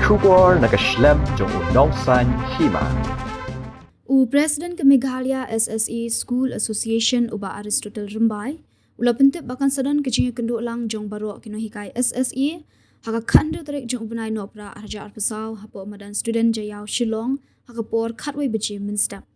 Shubor nakaslem jong unongsan Hima. President ke Meghalaya SSE School Association uba Aristotle Rumbai ula pentip bahkan sadan kecingnya kenduk lang jong barok Nonghikai SSE haka kandu tarik jong ubnai nopra arja arpasau hapo madan student jayau Shillong haka por khatway beji minstep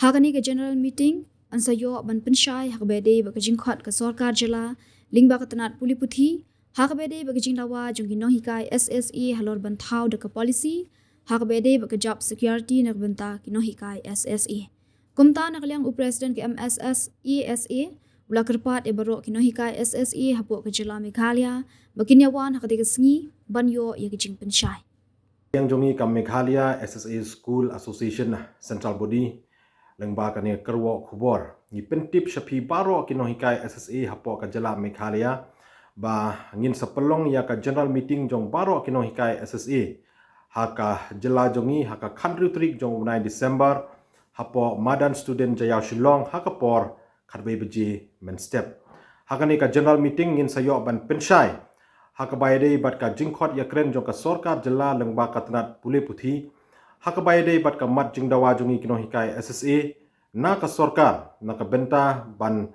haka ni ke general meeting ansayo ban Jingpynshai haka bede baka Khot ke sarkar jala lingba ka tanat puli puthi haka bede baka jinglawa jong Nonghikai SSE halor ban thau de ka policy hak bede baka job security nak benta ki Nonghikai SSE. Kumta nak liang president ke MSS ESA ula kerpat e barok ki Nonghikai SSE hapo ke jela Meghalaya bakinyawan hak tiga sengi banyo ya ki Jingpynshai. Yang jongi kam Meghalaya SSA School Association Central Body lengba kan kerwo khubor ni pentip shapi baro ki Nonghikai SSA hapo ka jela Meghalaya ba ngin sepelong ya ka general meeting jong baro ki Nonghikai SSA haka jela jongi haka country trik jong 9 December hapo madan student jayau Shillong haka por khatbai beji men step haka ni ka general meeting ngin sayo ban Jingpynshai haka bayade bat ka jingkhot ya kren jong ka sarkar jela lengba ka tanat pule puthi haka bayade bat ka mat jingdawa jongi ki Nonghikai SSA na ka sarkar na ka benta ban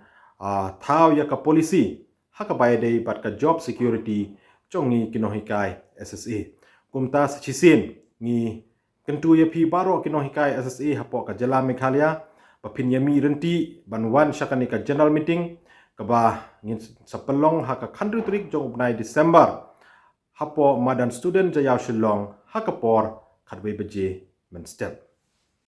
thau ya ka policy haka bayade bat ka job security jongi ki Nonghikai SSA kumta sichisin ni kentu ya pi baro ki Nonghikai SSA hapo ka jela Meghalaya papin yami renti banwan syakani ka general meeting kaba ngin sapelong haka country trik jong 9 December hapo madan student jayau Shillong haka por khatbai beje men step